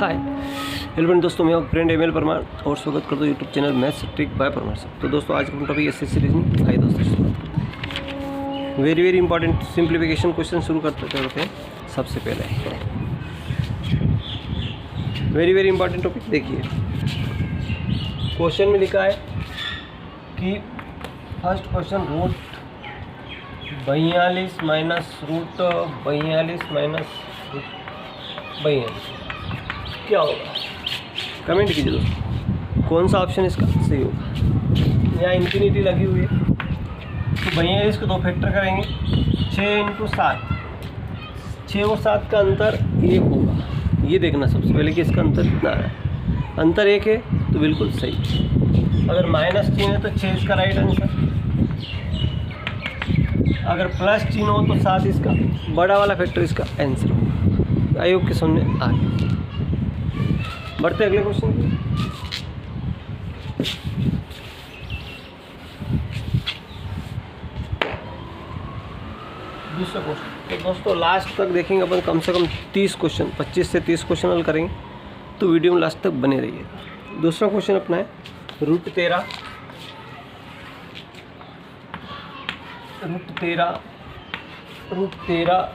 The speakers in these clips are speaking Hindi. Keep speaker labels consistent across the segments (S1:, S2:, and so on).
S1: हाय हेलो दोस्तों, मैं फ्रेंड एमएल परमार और स्वागत करता हूँ YouTube channel maths trick bye Parmar से। तो दोस्तों आज का टॉपिक एसएससी रीजनिंग। आइए दोस्तों शुरुआत करते हैं। वेरी इंपॉर्टेंट सिंप्लीफिकेशन क्वेश्चन शुरू करते हैं। सबसे पहले वेरी इंपॉर्टेंट टॉपिक देखिए, क्वेश्चन में लिखा है कि first question root 42 minus root 42 minus 42 क्या होगा? कमेंट कीजिए दोस्तों, कौन सा ऑप्शन इसका सही होगा। यहाँ इन्फिनिटी लगी हुई है तो 42 को 2 फैक्टर करेंगे, 6 × 7, 6 और 7 का अंतर 1 होगा। ये देखना सबसे पहले कि इसका अंतर कितना आ रहा है। अंतर 1 है तो बिल्कुल सही। अगर माइनस चिन्ह है तो 6 इसका राइट आंसर। अगर प्लस चिन्ह हो तो 7 इसका बड़ा वाला फैक्टर इसका आंसर होगा। आई होप के समझ आ गया। बढ़ते अगले क्वेश्चन पे। दूसरा क्वेश्चन तो दोस्तों लास्ट तक देखेंगे अपन, कम से कम 30 क्वेश्चन, 25 से 30 क्वेश्चन हल करेंगे, तो वीडियो में लास्ट तक बने रहिएगा। दूसरा क्वेश्चन अपना है रूट 13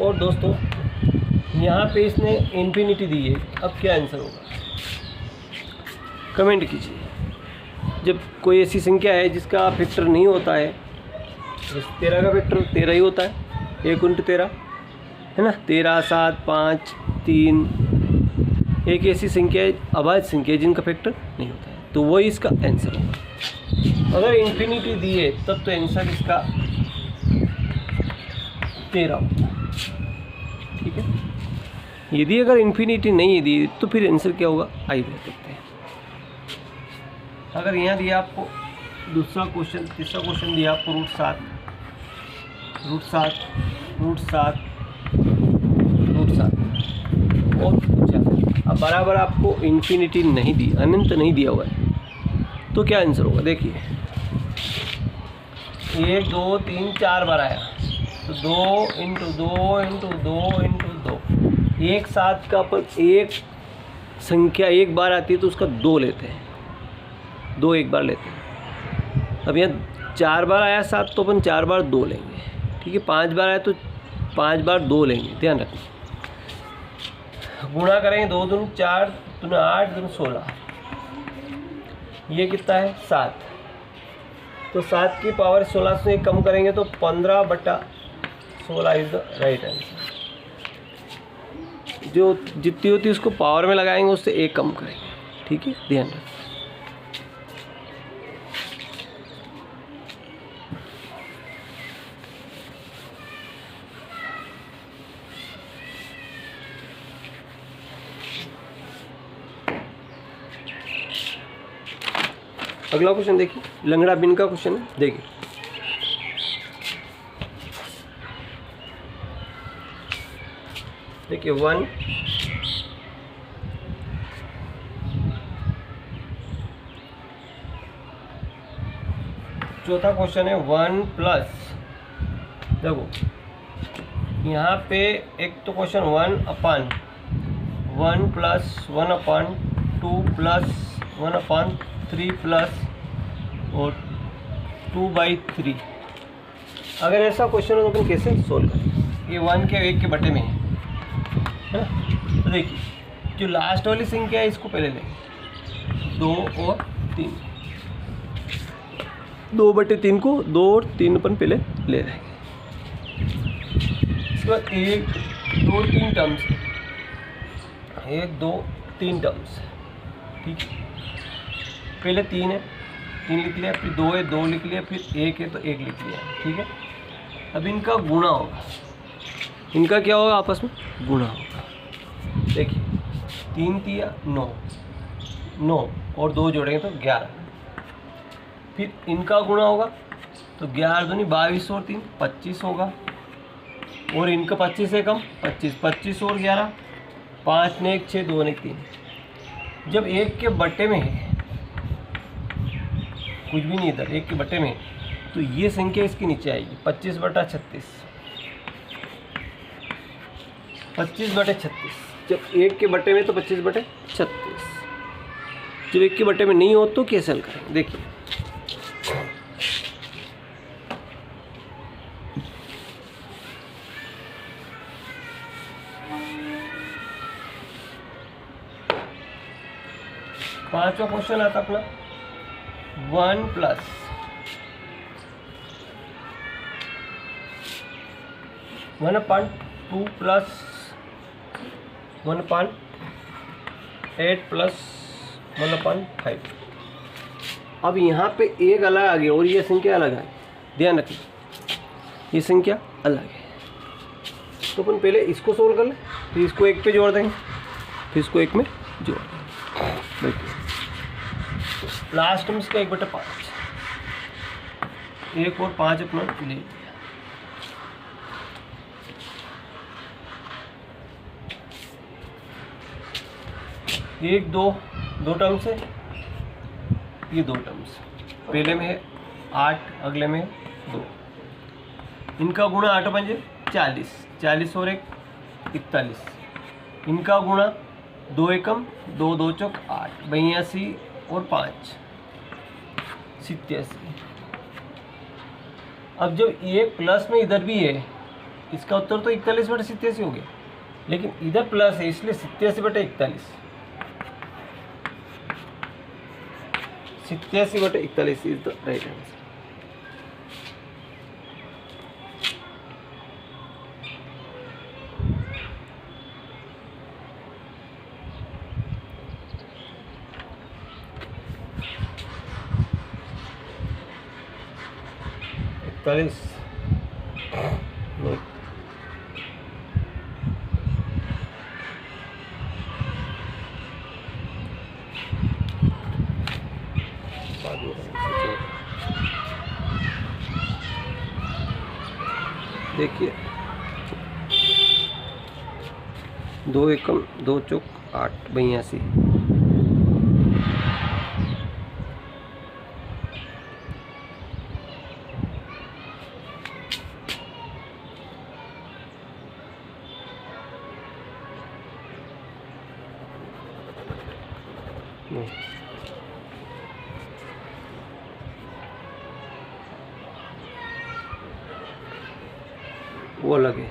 S1: और दोस्तों यहाँ पे इसने इन्फिनिटी दी है। अब क्या आंसर होगा कमेंट कीजिए। जब कोई ऐसी संख्या है जिसका फैक्टर नहीं होता है, 13 का फैक्टर 13 ही होता है, 1 × 13 है ना, 13, 7, 5, 3। एक ऐसी संख्या है, अभाज्य संख्या है जिनका फैक्टर नहीं होता है, तो वही इसका आंसर होगा। अगर इन्फिनिटी दी है तब तो आंसर इसका 13 होगा। ठीक है, यदि अगर इन्फिनिटी नहीं दी तो फिर आंसर क्या होगा आइए देखते हैं। अगर यहाँ दिया आपको तीसरा क्वेश्चन दिया आपको रूट 7 और पूछा अब बराबर आपको इन्फिनिटी नहीं दी, अनंत नहीं दिया हुआ है, तो क्या आंसर होगा देखिए। 1 2 3 4 बार आया तो 2 × 2 × 2 × 2। एक साथ का अपन एक संख्या एक बार आती है तो उसका 2 लेते हैं, 2 एक बार लेते हैं। अब यहाँ 4 बार आया 7 तो अपन 4 बार 2 लेंगे। ठीक है, 5 बार आया तो 5 बार 2 लेंगे, ध्यान रखना। गुणा करेंगे 2 दूनी 4, 2 8, 2 16। ये कितना है 7, तो 7 की पावर 16 से कम करेंगे तो 15/16 इज द राइट आंसर। जो जितनी होती है उसको पावर में लगाएंगे, उससे 1 कम करेंगे। ठीक है, ध्यान रखें। अगला क्वेश्चन देखिए, लंगड़ा बिन का क्वेश्चन है। देखिए देखिए 1 चौथा क्वेश्चन है 1 प्लस, देखो यहाँ पे एक तो क्वेश्चन 1/1 प्लस 1/2 प्लस 1/3 प्लस और 2/3। अगर ऐसा क्वेश्चन हो तो अपन कैसे सोल्व करें? ये 1 के 1 के बटे में है ना। तो देखिए जो लास्ट वाली संख्या है इसको पहले लेंगे, 2 और 3, 2/3 को 2 और 3 अपन पहले ले लेंगे। इसके बाद 1 2 3 टर्म्स, 1 2 3 टर्म्स। ठीक है, पहले 3 है 3 लिख लिया, फिर 2 है 2 लिख लिया, फिर 1 है तो 1 लिख लिया। ठीक है, अब इनका गुणा होगा। इनका क्या होगा? आपस में गुणा होगा। देखिए 3 तिया 9 और 2 जोड़ेंगे तो 11। फिर इनका गुणा होगा तो 11 दूनी 22 और 3 25 होगा, और इनका 25 से कम 25 और 11, 5 ने 1 6, 2 ने 3। जब 1 के बटे में है, कुछ भी नहीं इधर 1 के बटे में, तो ये संख्या इसके नीचे आएगी 25/36। 25/36 जब 1 के बटे में तो 25/36। जब 1 के बटे में नहीं हो तो कैसे हल करें, देखिए। पांचवा क्वेश्चन आता अपना 1 + 1/2 + 1/8 + 1/5। अब यहाँ पे एक अलग आ गया और ये संख्या अलग है, ध्यान रखिए ये संख्या अलग है। तो अपन पहले इसको सोल्व कर लें, फिर इसको 1 पे जोड़ देंगे, फिर इसको 1 में जोड़ देंगे। देखिए लास्ट में इसका 1/5, 1 और 5 अपना ले लिया। एक दो टर्म्स है, ये 2 टर्म्स, पहले में है 8, अगले में 2। इनका गुणा 8 पंजे 40, 40 और 1 41। इनका गुणा 2 एकम 2 2 चौक 8, 82 और 5 87। अब जब ये प्लस में इधर भी है, इसका उत्तर तो 41/87 हो गया, लेकिन इधर प्लस है इसलिए 87/41। 87/41 इज द राइट आंसर। देखिए 2 एकम 2 चौक 8, 82। वो अलग है,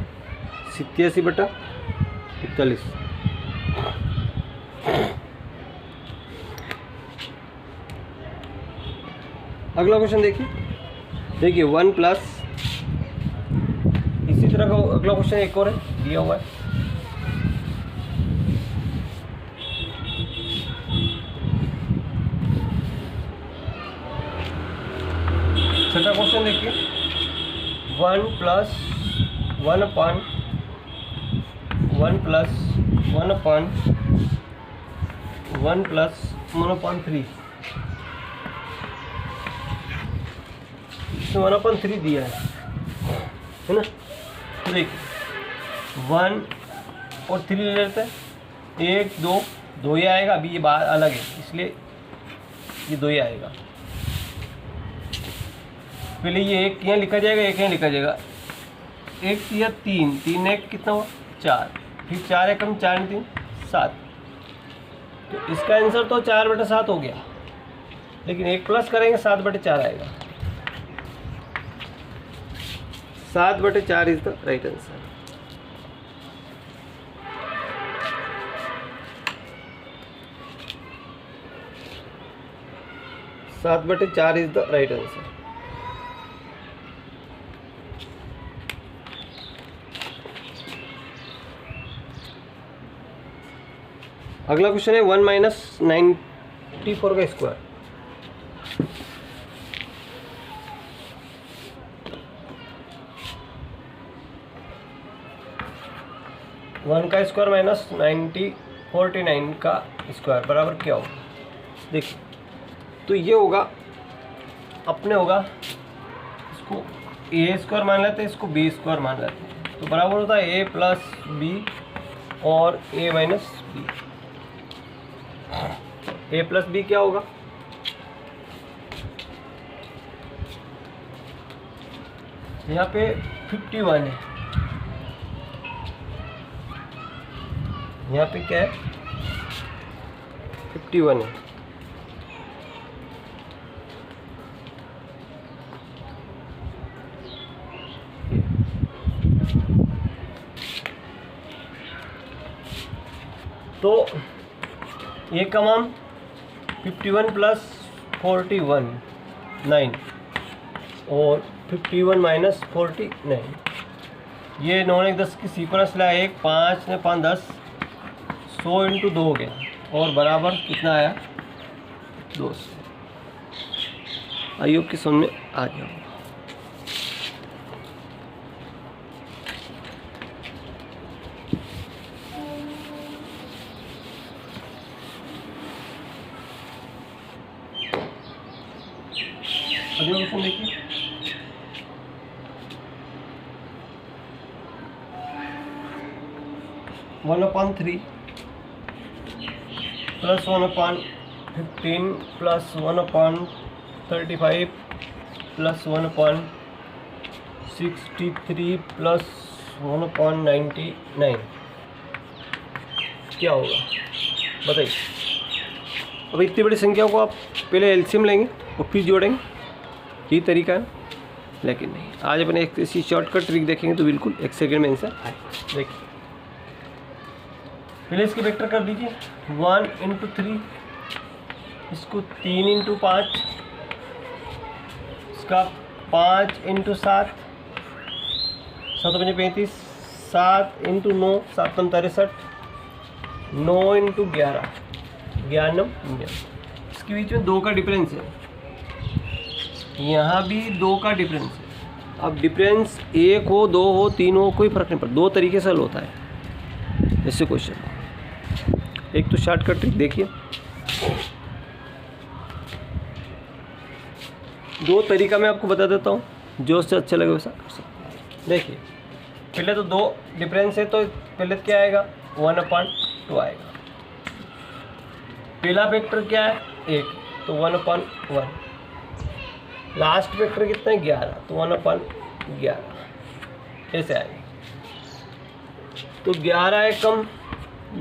S1: 87/41। अगला क्वेश्चन देखिए 1 + इसी तरह का अगला क्वेश्चन एक और है दिया हुआ है। छठा क्वेश्चन देखिए 1 + 1/1 + 1/1 + 1/3। इसमें 1/3 दिया है ना। तो देखिए 1 और 3 ले लेते हैं, 1 2 ही आएगा। अभी ये बात अलग है इसलिए ये 2 ही आएगा। पहले ये 1 यहाँ लिखा जाएगा, 1 यहाँ लिखा जाएगा। 1 या 3, 3 1 कितना हुआ 4, फिर 4 एकम 4 3 7। तो इसका आंसर तो 4/7 हो गया, लेकिन 1 प्लस करेंगे 7/4 आएगा। 7/4 इज द राइट आंसर। सात बटे 4 इज द राइट आंसर। अगला क्वेश्चन है 1 - 94 का स्क्वायर। वन का स्क्वायर माइनस 49 का स्क्वायर बराबर क्या होगा। देखिए तो ये होगा, अपने होगा, इसको ए स्क्वायर मान लेते हैं, इसको बी स्क्वायर मान लेते हैं, तो बराबर होता है a + b और a - b। a + b क्या होगा, यहाँ पे 51 है, यहाँ पे क्या है 51 है। तो ए का मान 51 प्लस 41 9 और 51 माइनस 49। ये 9 1 10 की सीक्वेंस ला 1 5 ने 5 10 100 इंटू 2 हो गया और बराबर कितना आया 200। आइयो की समझ में आ गया। अगला क्वेश्चन देखिए, one upon 3 plus 1 upon 15 plus 1 upon 35 plus 1 upon 63 plus 1 upon 99 क्या होगा बताइए। अब इतनी बड़ी संख्या को आप पहले एलसीएम लेंगे और फिर जोड़ेंगे, यही तरीका है। लेकिन नहीं, आज अपने एक ऐसी शॉर्टकट ट्रिक देखेंगे तो बिल्कुल 1 सेकेंड में आंसर आए। देखिए पहले इसके वेक्टर कर दीजिए 1 इंटू 3, इसको 3 इंटू 5, इसका 5 इंटू 7, 7 5 35, 7 इंटू 9, 7 63, 9 इंटू 11, 11 इसके बीच में 2 का डिफरेंस है, यहाँ भी 2 का डिफरेंस है। अब डिफरेंस 1 हो 2 हो 3 हो कोई फ़र्क नहीं पड़ता, 2 तरीके से हल होता है ऐसे क्वेश्चन। एक तो शॉर्टकट ट्रिक देखिए, 2 तरीका मैं आपको बता देता हूँ, जो उससे अच्छा लगे वैसा कर सकते हैं। देखिए पहले तो 2 डिफरेंस है तो पहले क्या आएगा 1/2 आएगा। पहला वेक्टर क्या है 1 तो 1/1, लास्ट वेक्टर कितना है 11 तो 1/11 ऐसे आएगा। तो 11 एकम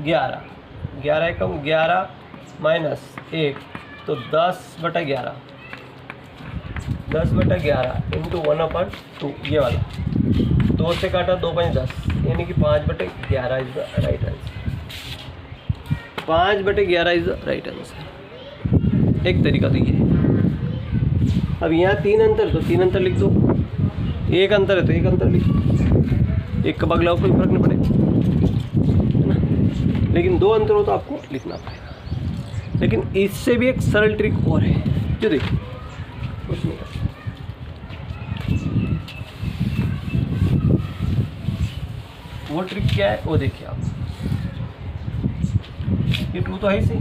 S1: 11, 11 एकम 11 माइनस 1 तो 10/11, 10/11 इंटू 1/2 ये वाला, 2 से काटा 2 5 10 यानी कि 5/11 is the right answer. 5/11 is the right answer. एक तरीका तो ये। अब यहाँ 3 अंतर तो 3 अंतर लिख दो, 1 अंतर है तो 1 अंतर लिख दो, 1 का बगलाव कोई फर्क नहीं पड़ेगा ना। लेकिन 2 अंतर हो तो आपको लिखना पड़ेगा। लेकिन इससे भी एक सरल ट्रिक और है जो देखिए, कुछ नहीं करता। वो ट्रिक क्या है वो देखिए आप, ये 2 तो है ही सही,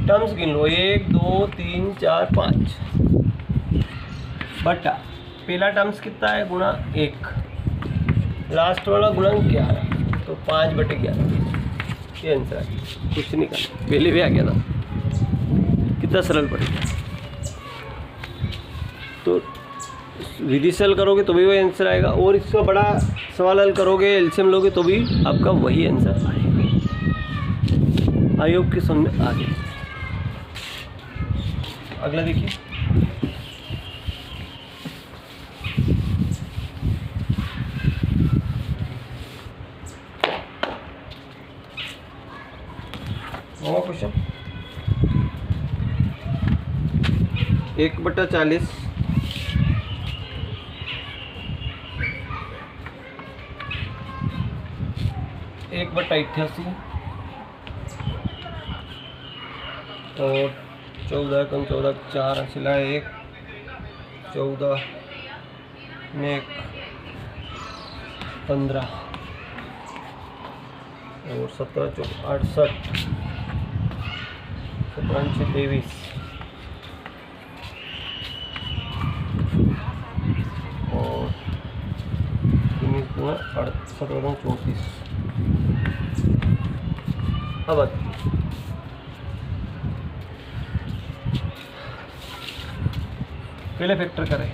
S1: टर्म्स गिन लो 1 2 3 4 5 बटा पहला टर्म्स कितना है गुणा 1, लास्ट वाला गुणा 11 तो 5/11 ये आंसर है। कुछ नहीं करना, पहले भी आ गया था, कितना सरल पड़ेगा। तो विधि से हल करोगे तो भी वही आंसर आएगा, और इसका बड़ा सवाल हल करोगे एलसीएम लोगे तो भी आपका वही आंसर आएगा। आयोग के समझ में आ गया। अगला देखिए, क्वेश्चन 1/40 1/88 और 14 कम 14 4 सिला 1 14 में 15 और 17 68 17 23 और 17 34। अब पहले फैक्टर करें,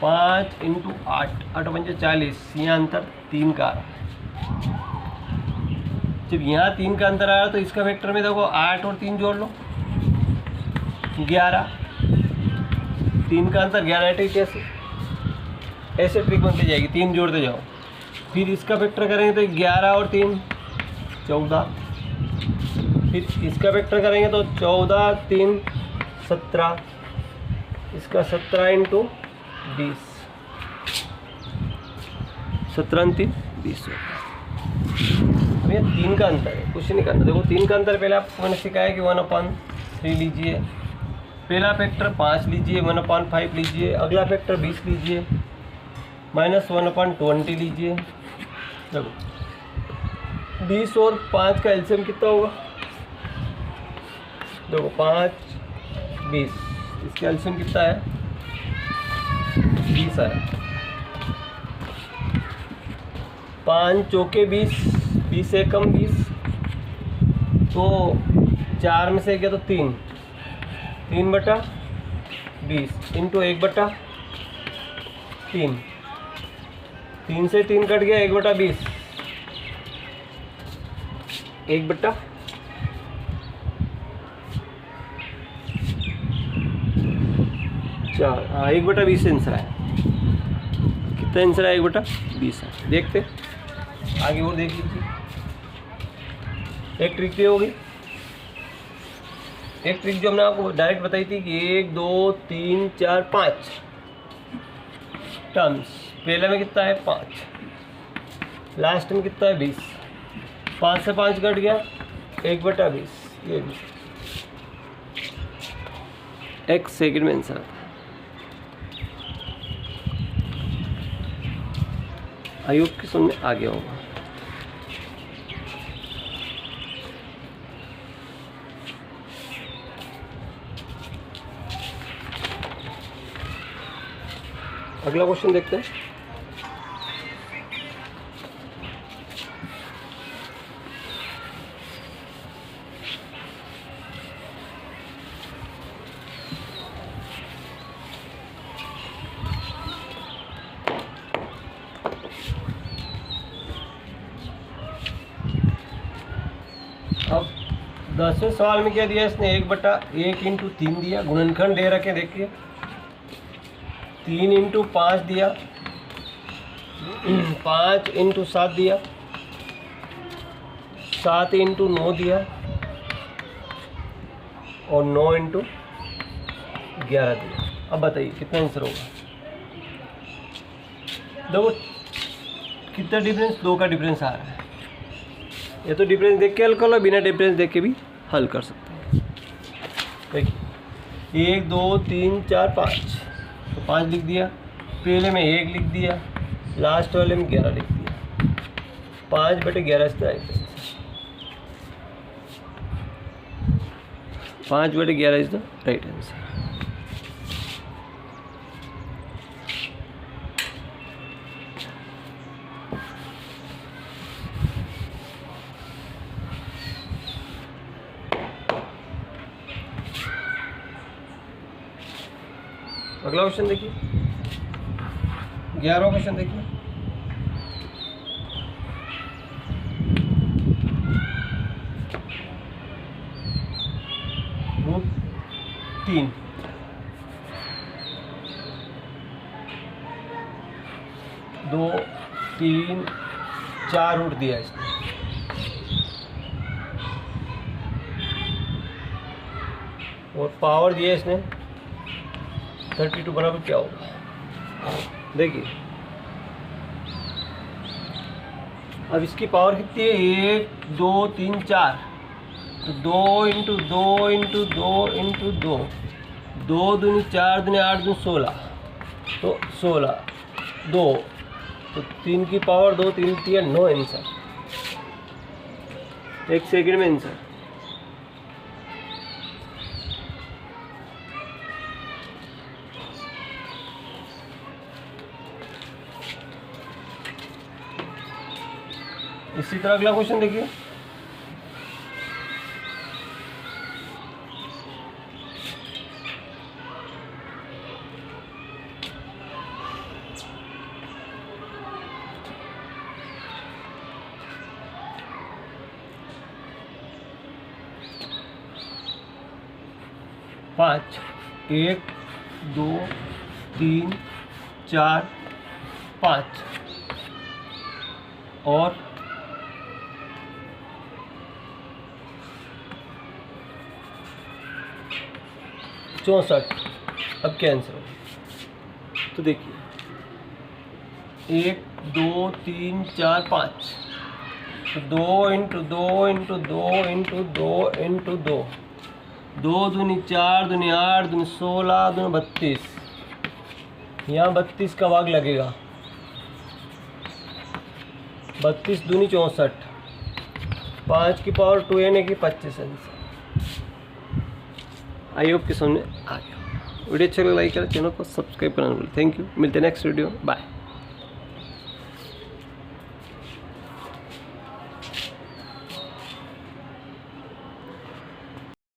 S1: 5 इंटू 8 8 5 40, यहाँ अंतर 3 का आ रहा है। जब यहाँ 3 का अंतर आया तो इसका वेक्टर में देखो 8 और 3 जोड़ लो 11, 3 का अंतर 11 ट्रिक ऐसे ट्रिक बनती जाएगी, 3 जोड़ते जाओ। फिर इसका वेक्टर करेंगे तो 11 और 3 14, फिर इसका वेक्टर करेंगे तो 14 3 17, इसका 17 इंटू 20, 17 3 20 अब ये 3 का अंतर है, कुछ नहीं करना। देखो 3 का अंतर पहले आपको मैंने सिखाया कि 1/3 लीजिए, पहला फैक्टर 5 लीजिए, 1/5 लीजिए, अगला फैक्टर 20 लीजिए, -1/20 लीजिए। देखो 20 और 5 का एलसीएम कितना होगा, देखो 5 20, इसका एलसीएम कितना है 20 है। 5 चौके 20, 20 से कम 20, तो 4 में से गया तो 3, 3/20 इंटू 1/3, 3 से 3 कट गया 1/20, 1/4, हाँ 1/20 आंसर है। कितना आंसर है 1/20 है। देखते आगे और देख लीजिए। एक ट्रिक ये होगी, एक ट्रिक जो हमने आपको डायरेक्ट बताई थी कि 1 2 3 4 5 टर्म्स, पहले में कितना है 5, लास्ट में कितना है 20, 5 से 5 कट गया 1/20, ये भी एक सेकंड में आंसर आता है। आयोग की सुनने आ गया होगा। अगला क्वेश्चन देखते हैं। अब 10वें सवाल में क्या दिया इसने, 1/1 इंटू 3 दिया, गुणनखंड दे रखे देखिए, 3 इंटू 5 दिया, 5 इंटू 7 दिया, 7 इंटू 9 दिया, और 9 इंटू 11 दिया। अब बताइए कितना आंसर होगा। देखो कितना डिफरेंस, 2 का डिफरेंस आ रहा है। ये तो डिफरेंस देख के हल कर लो, बिना डिफरेंस देख के भी हल कर सकते हैं। देखिए 1 2 3 4 5, तो 5 लिख दिया, पहले में 1 लिख दिया, लास्ट वाले में 11 लिख दिया, 5/11 इसका right answer, 5/11 is the right answer. अगला क्वेश्चन देखिए, 11वां क्वेश्चन देखिए। √3 2 3 4 रूट दिया इसने, और पावर दिया इसने 32 बराबर क्या होगा। देखिए अब इसकी पावर कितनी है, 1 2 3 4, तो 2 इंटू 2 इंटू 2 इंटू 2, 2 दूनी 4 दूनी 8 दूनी 16, तो 16 2, तो 3 की पावर 2, 3 3 9 आंसर, 1 सेकंड में आंसर। इसी तरह अगला क्वेश्चन देखिए, 5, 1 2 3 4 5 और 64। अब क्या आंसर होगा? तो देखिए 1 2 3 4 5, तो 2 इंटू 2 इंटू 2 इंटू 2 इंटू 2, 2 दूनी 4 दूनी 8 दूनी 16 दूनी 32, यहाँ 32 का भाग लगेगा, 32 दूनी 64, 5 की पावर 2 यानी कि 25 आंसर। आई होप कि समझ आ गया। वीडियो अच्छा लगा लाइक करें, चैनल को सब्सक्राइब करना भूलें। थैंक यू, मिलते हैं नेक्स्ट वीडियो, बाय।